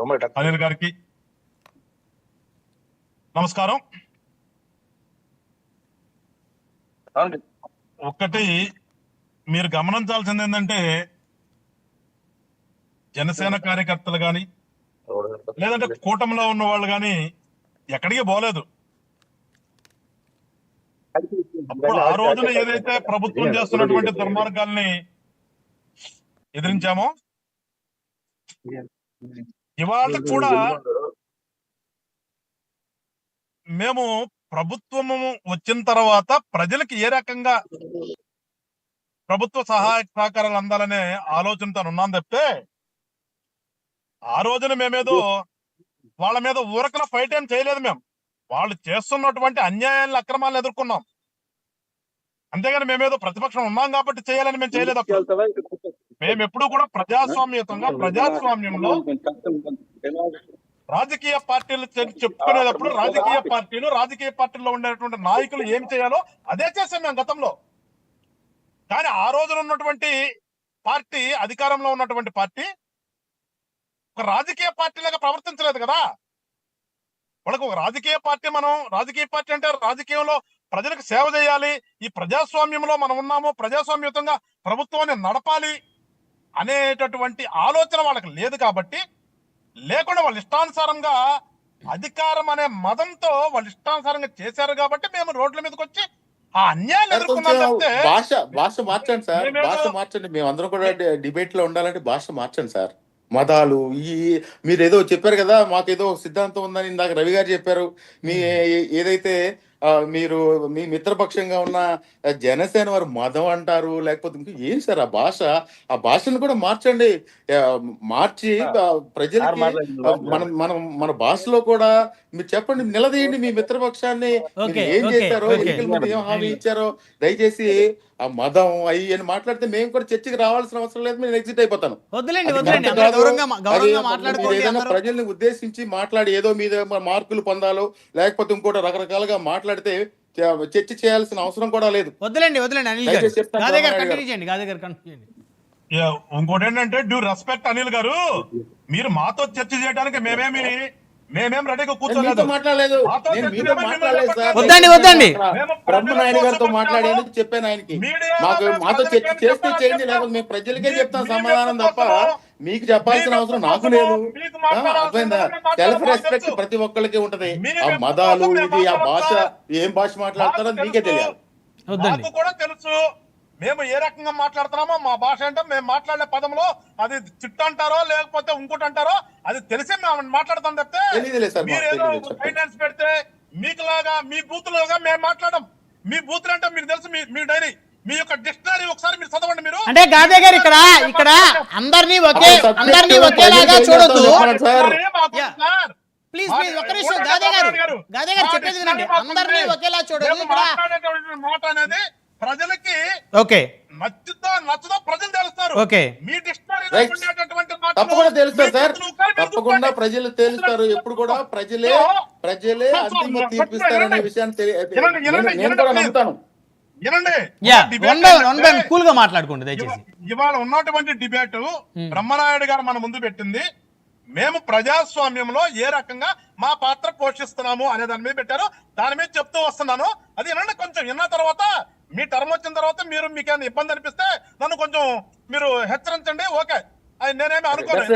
అనిల్ గారికి నమస్కారం. ఒక్కటి మీరు గమనించాల్సింది ఏంటంటే, జనసేన కార్యకర్తలు గాని లేదంటే కూటమిలో ఉన్న వాళ్ళు గాని ఎక్కడికి పోలేదు. అప్పుడు ఆ రోజున ఏదైతే ప్రభుత్వం చేస్తున్నటువంటి దుర్మార్గాల్ని ఎదిరించామో, ఇవాళ కూడా మేము ప్రభుత్వము వచ్చిన తర్వాత ప్రజలకు ఏ రకంగా ప్రభుత్వ సహాయ సహకారాలు అందాలనే ఆలోచనతో ఉన్నాం తప్పితే, ఆ రోజున మేమేదో వాళ్ళ మీద ఊరకన ఫైట్ ఏం చేయలేదు. మేము వాళ్ళు చేస్తున్నటువంటి అన్యాయాలను, అక్రమాలను ఎదుర్కొన్నాం. అంతేగాని మేమేదో ప్రతిపక్షం ఉన్నాం కాబట్టి చేయాలని మేము చేయలేదు. మేము ఎప్పుడు కూడా ప్రజాస్వామ్యతంగా, ప్రజాస్వామ్యంలో రాజకీయ పార్టీలు చెప్పుకునేటప్పుడు రాజకీయ పార్టీల్లో ఉండేటువంటి నాయకులు ఏం చేయాలో అదే చేసాం మేము గతంలో. కానీ ఆ రోజున ఉన్నటువంటి పార్టీ, అధికారంలో ఉన్నటువంటి పార్టీ ఒక రాజకీయ పార్టీలాగా ప్రవర్తించలేదు కదా. వాళ్ళకు ఒక రాజకీయ పార్టీ, మనం రాజకీయ పార్టీ అంటే రాజకీయంలో ప్రజలకు సేవ చేయాలి, ఈ ప్రజాస్వామ్యంలో మనం ఉన్నాము, ప్రజాస్వామ్యతంగా ప్రభుత్వాన్ని నడపాలి అనేటటువంటి ఆలోచన వాళ్ళకి లేదు. కాబట్టి లేకుండా వాళ్ళ ఇష్టానుసారంగా అధికారం అనే మదంతో వాళ్ళు ఇష్టానుసారంగా చేశారు. కాబట్టి మేము రోడ్ల మీదకి వచ్చి ఆ అన్యాయాలు ఎదుర్కొన్నాం. భాష మార్చండి సార్, భాష మార్చండి. మేమందరం కూడా డిబేట్ లో ఉండాలంటే భాష మార్చండి సార్. మతాలు మీరు ఏదో చెప్పారు కదా, మాకేదో సిద్ధాంతం ఉందని ఇందాక రవి గారు చెప్పారు. మీ ఏదైతే మీరు మీ మిత్రపక్షంగా ఉన్న జనసేన వారు మతం అంటారు, లేకపోతే ఇంకా ఏం సార్ ఆ భాషను కూడా మార్చండి. మార్చి ప్రజలకి మన భాషలో కూడా మీరు చెప్పండి, నిలదీయండి మీ మిత్రపక్షాన్ని. ఏం చేశారో, ఎన్నికల ముందు ఏం హామీ ఇచ్చారో దయచేసి ఆ మతం అయ్యి అని మాట్లాడితే మేము కూడా చర్చకి రావాల్సిన అవసరం లేదు. నేను ఎగ్జిట్ అయిపోతాను. ఏదైనా ప్రజల్ని ఉద్దేశించి మాట్లాడి ఏదో మీద మార్కులు పొందాలో లేకపోతే ఇంకోటి రకరకాలుగా మాట్లాడితే చర్చ చేయాల్సిన అవసరం కూడా లేదు. ఇంకోటి ఏంటంటే, డ్యూ రెస్పెక్ట్ అనిల్ గారు, మీరు మాతో చర్చ చేయడానికి మేమేం రెడీగా కూర్చోలేదు, మాట్లాడలేదు. బ్రహ్మనాయుడు గారితో మాట్లాడేందుకు చెప్పాను ఆయనకి. మాతో చర్చ చేస్తే చేయండి, లేకపోతే మేము ప్రజలకే చెప్తాం సమాధానం తప్ప మీకు చెప్పాల్సిన అవసరం నాకు లేదు. అర్థమైందా? సెల్ఫ్ రెస్పెక్ట్ ప్రతి ఒక్కరికి ఉంటది. ఆ మతాలు, ఇది ఆ భాష, ఏం భాష మాట్లాడతారో మీకే తెలియాలి. నాకు కూడా తెలుసు మేము ఏ రకంగా మాట్లాడుతున్నామో. మా భాష అంటే మేము మాట్లాడే పదంలో అది చిట్టు అంటారో లేకపోతే ఇంకోటి అంటారో అది తెలిసి మేము మాట్లాడతాం తప్పితే, మీరేదో ఫైనాన్స్ పెడితే మీకులాగా మీ బూతులుగా మేము మాట్లాడడం. మీ బూతులు అంటే మీకు తెలుసు, మీ డైరీ, మీ యొక్క డిక్షనరీ ఒకసారి మీరు చదవండి. మీరు అంటే గాదే గారు ఇక్కడ అందరినీ ఒకేలాగా చూడొద్దు. ప్లీజ్ ఒక్క నిమిషం గాదే గారు చెప్పేది వినండి. అందరినీ ఒకేలా చూడొద్దు. మాట అనేది ప్రజలకి నచ్చుతో ప్రజలు తెలుస్తారు. మీ తప్పకుండా తెలుస్తారు సార్, తప్పకుండా ప్రజలు తెలుస్తారు. ఎప్పుడు కూడా ప్రజలే అంతిమ తీర్పిస్తారనే విషయాన్ని నేను కూడా నమ్ముతాను. మాట్లాడుకోండి దయచేసి. ఇవాళ ఉన్నటువంటి డిబేట్ బ్రహ్మనాయుడు గారు మన ముందు పెట్టింది, మేము ప్రజాస్వామ్యంలో ఏ రకంగా మా పాత్ర పోషిస్తున్నాము అనే దాని మీద పెట్టారు. దాని మీద చెప్తూ వస్తున్నాను. అది వినండి. కొంచెం విన్న తర్వాత మీ టర్మ్ వచ్చిన తర్వాత మీకేమైనా ఇబ్బంది అనిపిస్తే నన్ను కొంచెం మీరు హెచ్చరించండి. ఓకే, నేనేమి అనుకోలేదు.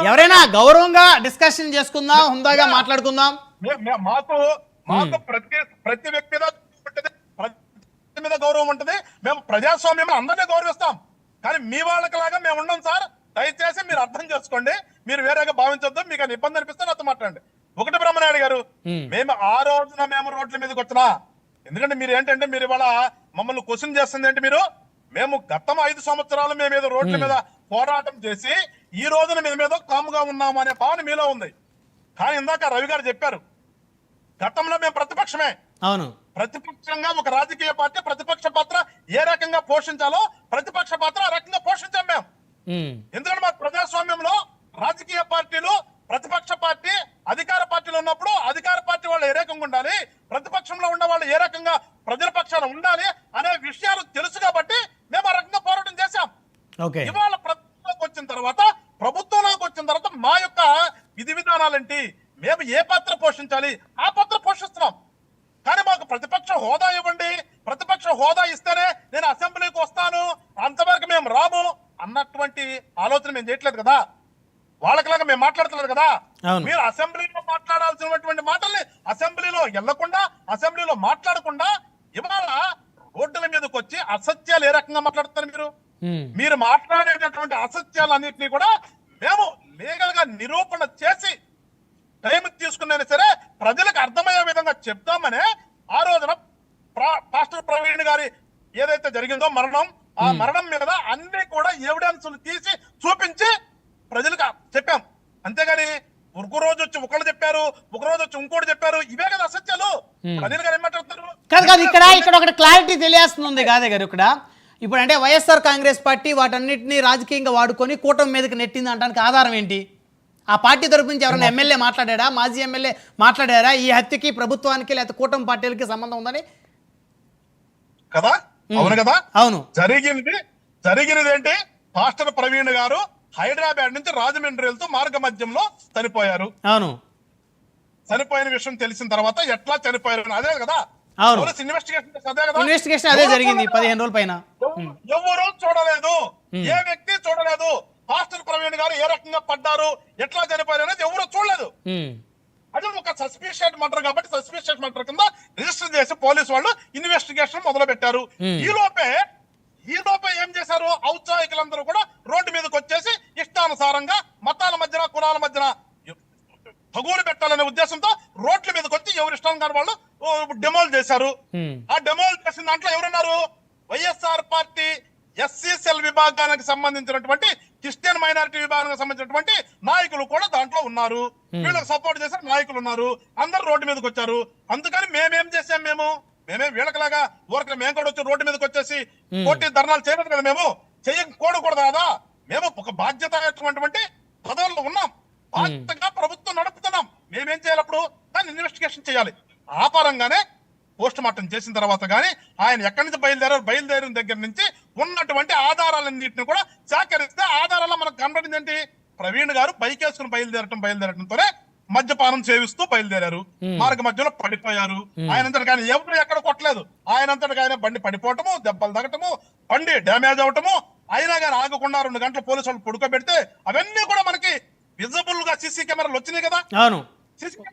ఎవరైనా గౌరవంగా డిస్కషన్ చేసుకుందాం, హుందాగా మాట్లాడుకుందాం. మాకు ప్రతి వ్యక్తి మీద గౌరవం ఉంటుంది. మేము ప్రజాస్వామ్యం అందరినీ గౌరవిస్తాం. కానీ మీ వాళ్ళకి లాగా మేము ఉండం సార్. దయచేసి మీరు అర్థం చేసుకోండి. మీరు వేరేగా భావించొద్దు. మీకు అని ఇబ్బంది అనిపిస్తే నాతో మాట్లాడండి. ఒకటి బ్రహ్మనాయుడు గారు, మేము ఆ రోజున రోడ్ల మీదకి వచ్చినా, ఎందుకంటే మీరు ఏంటంటే మీరు ఇవాళ మమ్మల్ని క్వశ్చన్ చేస్తుంది ఏంటి, మేము గతం 5 సంవత్సరాలు మేమేదో రోడ్ల మీద పోరాటం చేసి ఈ రోజున మేమేదో కాముగా ఉన్నాము అనే భావన మీలో ఉంది. కానీ ఇందాక రవి గారు చెప్పారు, గతంలో మేము ప్రతిపక్షమే. అవును, ప్రతిపక్షంగా ఒక రాజకీయ పార్టీ ప్రతిపక్ష పాత్ర ఏ రకంగా పోషించాలో ప్రతిపక్ష పాత్ర ఆ రకంగా పోషించాం మేము. ఎందుకంటే మాకు ప్రజాస్వామ్యంలో రాజకీయ పార్టీలు, ప్రతిపక్ష పార్టీ, అధికార పార్టీలు ఉన్నప్పుడు అధికార పార్టీ వాళ్ళు ఏ రకంగా ఉండాలి, ప్రతిపక్షంలో ఉన్న వాళ్ళు ఏ రకంగా ప్రజల పక్షాన ఉండాలి అనే విషయాలు తెలుసు. కాబట్టి మేము ఆ రకంగా పోరాటం చేశాం. ఇవాళ ప్రభుత్వంలోకి వచ్చిన తర్వాత ప్రభుత్వం ప్రభుత్వంలోకి వచ్చిన తర్వాత మా యొక్క విధి విధానాలేంటి, మేము ఏ పాత్ర పోషించాలి ఆ పాత్ర పోషిస్తున్నాం. కానీ మాకు ప్రతిపక్ష హోదా ఇవ్వండి, ప్రతిపక్ష హోదా ఇస్తేనే నేను అసెంబ్లీకి వస్తాను, అంతవరకు మేము రాము అన్నటువంటి ఆలోచన మేము చేయట్లేదు కదా. వాళ్ళకిలాగా మేము మాట్లాడతలేదు కదా. మీరు అసెంబ్లీలో మాట్లాడాల్సినటువంటి మాటల్ని అసెంబ్లీలో వెళ్లకుండా, అసెంబ్లీలో మాట్లాడకుండా ఇవాళ రోడ్డుల మీదకి వచ్చి అసత్యాలు ఏ రకంగా మాట్లాడుతున్నారు మీరు మాట్లాడేటటువంటి అసత్యాలన్నింటినీ కూడా మేము లీగల్ గా నిరూపణ చేసి టైం తీసుకున్నా సరే ప్రజలకు అర్థమయ్యే విధంగా చెప్తామనే ఆ రోజున పాస్టర్ ప్రవీణ్ గారి ఏదైతే జరిగిందో మరణం, ఆ మరణం మీద అన్ని కూడా ఎవిడెన్స్ తీసి చూపించి ప్రజలకు చెప్పాం. అంతేగాని ఒక రోజు వచ్చి ఒకళ్ళు చెప్పారు, ఒక రోజు వచ్చి ఇంకోటి చెప్పారు, ఇవే కదా అసత్యాలు. ప్రజలు గారు ఏం మాట్లాడుతున్నారు? కాదు ఇక్కడ ఒకటి క్లారిటీ తెలియాల్సింది కాదే గారు. ఇప్పుడు అంటే వైఎస్ఆర్ కాంగ్రెస్ పార్టీ వాటన్నిటిని రాజకీయంగా వాడుకొని కూటమి మీదకి నెట్టింది అంటానికి ఆధారం ఏంటి? ఆ పార్టీ తరపు నుంచి ఎవరైనా ఎమ్మెల్యే మాట్లాడా, మాజీ ఎమ్మెల్యే మాట్లాడారా ఈ హత్యకి ప్రభుత్వానికి లేకపోతే కూటమి పార్టీలకి సంబంధం ఉందని? కదా, అవును కదా. అవును, జరిగినది ఏంటి? పాస్టర్ ప్రవీణ్ గారు హైదరాబాద్ నుంచి రాజమండ్రి వెళ్తూ మార్గ మధ్యంలో చనిపోయారు. అవును, చనిపోయిన విషయం తెలిసిన తర్వాత ఎట్లా చనిపోయారు అదే కదా. అవును, ఇన్వెస్టిగేషన్ అదే జరిగింది 15 రోజుల పైన. ఎవరు చూడలేదు, ఏ వ్యక్తి చూడలేదు. పాస్టర్ ప్రవీణ్ గారు ఏ రకంగా పడ్డారు, ఎట్లా చనిపోయారు అనేది ఎవరు చూడలేదు. అది ఒక సస్పిషియస్ మర్డర్ కాబట్టి సస్పిషియస్ మర్డర్ కింద రిజిస్టర్ చేసి పోలీసు వాళ్ళు ఇన్వెస్టిగేషన్ మొదలు పెట్టారు. ఈ లోపే ఏం చేశారు? ఔత్సాహికులందరూ కూడా రోడ్డు మీదకి వచ్చేసి ఇష్టానుసారంగా మతాల మధ్యన, కులాల మధ్యన తగులు పెట్టాలనే ఉద్దేశంతో రోడ్ల మీదకి వచ్చి ఎవరి ఇష్టం కాని వాళ్ళు డెమోల్ చేశారు. ఆ డెమోల్ చేసిన దాంట్లో ఎవరున్నారు? వైఎస్ఆర్ పార్టీ SCCL విభాగానికి సంబంధించినటువంటి క్రిస్టియన్ మైనారిటీ విభాగానికి సంబంధించినటువంటి నాయకులు కూడా దాంట్లో ఉన్నారు. వీళ్ళకి సపోర్ట్ చేసే నాయకులు ఉన్నారు. అందరు రోడ్డు మీదకి వచ్చారు. అందుకని మేమేం చేసాం? మేమే వీళ్ళకిలాగా ఊరికి మేము కూడా వచ్చి రోడ్డు మీదకి వచ్చేసి పోటీ ధర్నాలు చేయలేదు కదా. మేము చేయకూడదు కదా. మేము ఒక బాధ్యతటువంటి పదవుల్లో ఉన్నాం, బాధ్యతగా ప్రభుత్వం నడుపుతున్నాం. మేమేం చేయాలి? అప్పుడు దాన్ని ఇన్వెస్టిగేషన్ చేయాలి. ఆ పరంగానే పోస్ట్ మార్టం చేసిన తర్వాత గానీ ఆయన ఎక్కడి నుంచి బయలుదేరిన దగ్గర నుంచి ఉన్నటువంటి ఆధారాలన్నింటినీ కూడా సేకరిస్తే ఆధారాల్లో మనకు కనబడింది ఏంటి? ప్రవీణ్ గారు బైక్ వేసుకుని బయలుదేరటంతోనే మద్యపానం సేవిస్తూ బయలుదేరారు. మార్గ మధ్యలో పడిపోయారు. ఆయనంతటి కానీ ఎవరు ఎక్కడ కొట్టలేదు. ఆయనంతటి ఆయన బండి పడిపోవటము, దెబ్బలు తగ్గటము, బండి డ్యామేజ్ అవటము, అయినా కానీ ఆగకుండా 2 గంటలు పోలీసు వాళ్ళు పడుకోబెడితే అవన్నీ కూడా మనకి విజిబుల్ గా సీసీ కెమెరాలు వచ్చినాయి కదా.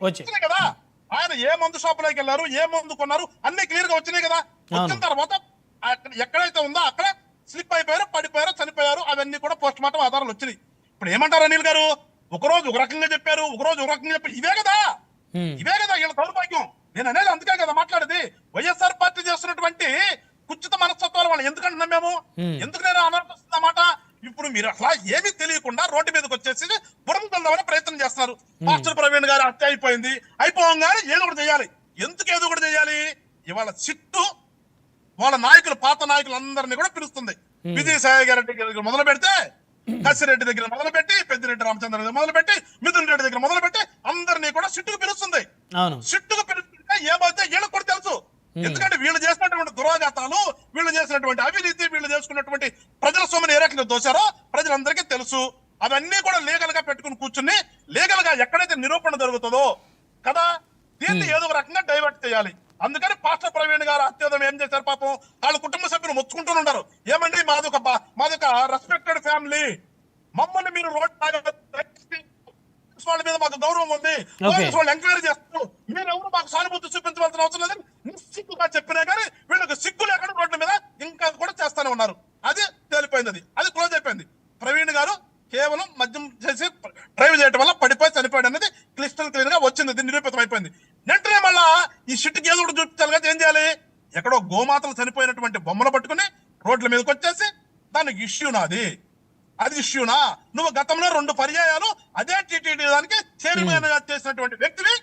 వచ్చినాయి కదా. ఆయన ఏ మందు షాపులోకి వెళ్ళారు, ఏ మందు కొన్నారు, అన్ని క్లియర్ గా వచ్చినాయి కదా. వచ్చిన తర్వాత ఎక్కడైతే ఉందో అక్కడే స్లిప్ అయిపోయారు, పడిపోయారు, చనిపోయారు. అవన్నీ కూడా పోస్ట్ మార్టం ఆధారాలు వచ్చినాయి. ఇప్పుడు ఏమంటారు అనిల్ గారు? ఒక రోజు ఒక రకంగా చెప్పారు, ఒక రోజు ఒక రకంగా చెప్పారు. ఇవే కదా వీళ్ళ దౌర్భాగ్యం. నేను అనేది అందుకే కదా మాట్లాడేది. వైఎస్ఆర్ పార్టీ చేస్తున్నటువంటి కుచిత మనస్తత్వాలు వాళ్ళు ఎందుకంటున్నాం మేము? ఎందుకు నేను అన్నమాట? ఇప్పుడు మీరు అసలు ఏమీ తెలియకుండా రోడ్డు మీదకి వచ్చేసి బురం వెళ్దామని ప్రయత్నం చేస్తున్నారు. పాస్టర్ ప్రవీణ్ గారు హత్య అయిపోగానే ఏదో ఒకటి చేయాలి. ఎందుకు ఏదో ఒకటి చేయాలి? ఇవాళ సిట్టు వాళ్ళ నాయకులు, పాత నాయకులు అందరినీ కూడా పిలుస్తుంది. విజయసాయి గారి దగ్గర మొదలు పెడితే, కసిరెడ్డి దగ్గర మొదలు పెట్టి, పెద్దిరెడ్డి రామచంద్ర దగ్గర మొదలు పెట్టి, మిథున్ రెడ్డి దగ్గర మొదలు పెట్టి అందరినీ కూడా సిట్టుకు పిలుస్తుంది. సిట్టుకు పిలుస్తుంటే ఏమైతే వీళ్ళకి కూడా తెలుసు. ఎందుకంటే వీళ్ళు చేసినటువంటి దురాఘాతాలు, వీళ్ళు చేసినటువంటి అవినీతి, వీళ్ళు చేసుకున్నటువంటి ప్రజల సొమ్ముని ఏ రకంగా దోశారో ప్రజలందరికీ తెలుసు. అవన్నీ కూడా లీగల్ గా పెట్టుకుని కూర్చుని లీగల్ గా ఎక్కడైతే నిరూపణ జరుగుతుందో కదా, దీన్ని ఏదో ఒక రకంగా డైవర్ట్ చేయాలి. అందుకని పాస్టర్ ప్రవీణ్ గారు అత్యధం ఏం చేశారు? పాపం వాళ్ళ కుటుంబ సభ్యులు మొచ్చుకుంటూ ఉంటారు. ఏమండి, మాదొక రెస్పెక్టెడ్ ఫ్యామిలీ, మమ్మల్ని మీరు రోడ్ వాళ్ళ మీద మాకు గౌరవం ఉంది, వాళ్ళు ఎంక్వైరీ చేస్తారు, మీరు ఎవరు మాకు సానుభూతి చూపించవలసిన అవసరం లేదని నిస్సిగ్గుగా చెప్పినా కానీ వీళ్ళకి సిగ్గు లేకుండా రోడ్ల మీద ఇంకా కూడా చేస్తానే ఉన్నారు. అది తేలిపోయింది, అది క్లోజ్ అయిపోయింది. ప్రవీణ్ గారు కేవలం మద్యం చేసి డ్రైవ్ చేయడం వల్ల పడిపోయి చనిపోయాడు అనేది క్లిస్టల్ క్లియర్ గా వచ్చింది. ఇది నిరూపితం అయిపోయింది. వెంటనే మళ్ళా ఈ షిట్కి ఏదో ఒకటి చూపించాలి కదా. ఏం చేయాలి? ఎక్కడో గోమాతలు చనిపోయినటువంటి బొమ్మలు పట్టుకుని రోడ్ల మీదకి వచ్చేసి దానికి ఇష్యూ నాది, అది ఇష్యూనా? నువ్వు గతంలో 2 పర్యాయాలు అదే టీటీడీ దానికి చైర్మన్ గా చేసినటువంటి వ్యక్తివి.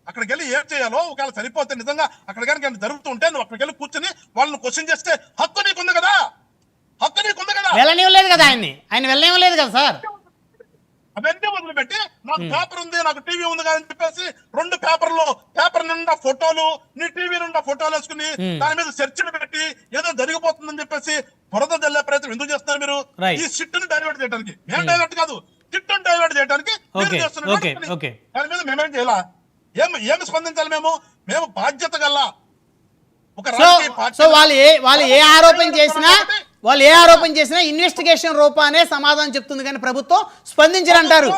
అక్కడికి వెళ్ళి ఏం చేయాలో, ఒకవేళ సరిపోతే నిజంగా అక్కడ కనుక జరుగుతుంటే నువ్వు అక్కడికి వెళ్ళి కూర్చుని వాళ్ళని క్వశ్చన్ చేస్తే హక్కు నీకుంది కదా. వెళ్ళనివ్వలేదు కదా ఆయన వెళ్ళనివ్వలేదు కదా సార్. అవన్నీ వదిలిపెట్టి నాకు పేపర్ ఉంది, నాకు టీవీ ఉంది కదా అని చెప్పేసి 2 పేపర్ నిండా ఫోటోలు, నీ టీవీ నిండా ఫోటోలు వేసుకుని దాని మీద చర్చలు పెట్టి ఏదో జరిగిపోతుందని చెప్పేసి బురద జల్లే ప్రయత్నం ఎందుకు చేస్తున్నారు మీరు? ఈ సిట్టుని డైవర్ట్ చేయడానికి. మేము డైవర్ట్ కాదు, చిట్టును డైవర్ట్ చేయడానికి మీరు ఓకే చేస్తున్నటువంటి ఓకే పని. ఓకే దాని మీద మేమేం చేయాలా? ఏమి స్పందించాలి? మేము బాధ్యత గల్లా ఒక సో రాజకీయ పార్టీ. సో వాళ్ళు ఏ ఆరోపణ చేసినా ఇన్వెస్టిగేషన్ రూపానే సమాధానం చెప్తుంది కానీ ప్రభుత్వం స్పందించారంటారు.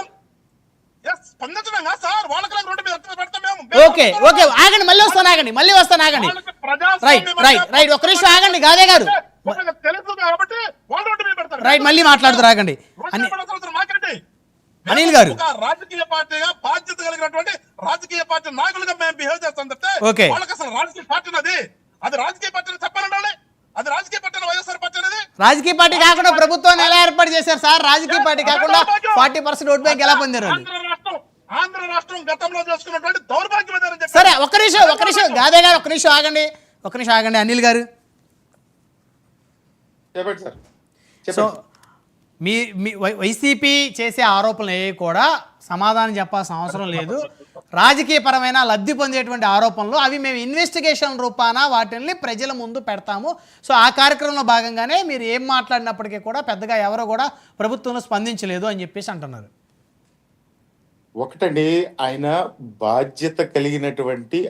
Yes, స్పందించడం కాదు సార్, వాళ్ళకి రోడ్డు మీద ఎత్తున పెడతాం మేము. ఓకే ఓకే ఆగండి, మళ్ళీ వస్తాను ఆగండి. వాళ్ళకి ప్రజాస్వామ్యం రైట్ ఒక్క నిమిషం ఆగండి గాదే గారు. వాళ్ళకి తెలుసు కాబట్టి వాళ్ళు రోడ్డు మీద పెడతారు. రైట్ మళ్ళీ మాట్లాడుతారు ఆగండి. రోడ్డు మీద పెడతారు అవసరం మాకండి. అనిల్ గారు. ఒక రాజకీయ పార్టీగా బాధ్యత కలిగినటువంటి రాజకీయ పార్టీ నాయకులుగా మేము బిహేవ్ చేస్తాం తప్పితే ఓకే. వాళ్ళకి అసలు రాజకీయ పార్టీ అది రాజకీయ పార్టీ చెప్పాలండి. అది రాజకీయ పార్టీ వైఎస్ఆర్ పార్టీ అనేది. రాజకీయ పార్టీ కాకుండా ప్రభుత్వాన్ని ఎలా ఏర్పాటు చేశారు సార్? రాజకీయ పార్టీ కాకుండా 40% ఓట్ బ్యాంక్ ఎలా పొందారు వాళ్ళు? ఆంధ్ర రాష్ట్రం గతంలో చేసుకున్నటువంటి దౌర్భాగ్యం అదని చెప్పి. సరే ఒక్క నిమిషం గాదే గారు, ఒక్క నిమిషం ఆగండి. అనిల్ గారు చెప్పండి సార్, సో చెప్పండి. మీ వైసీపీ చేసే ఆరోపణలు ఏవి కూడా సమాధానం చెప్పాల్సిన అవసరం లేదు. రాజకీయపరమైన లబ్ధి పొందేటువంటి ఆరోపణలు అవి మేము ఇన్వెస్టిగేషన్ రూపాన వాటిని ప్రజల ముందు పెడతాము. సో ఆ కార్యక్రమంలో భాగంగానే మీరు ఏం మాట్లాడినప్పటికీ కూడా పెద్దగా ఎవరో కూడా ప్రభుత్వంలో స్పందించలేదు అని చెప్పేసి అంటున్నారు. ఒకటండి, ఆయన బాధ్యత కలిగినటువంటి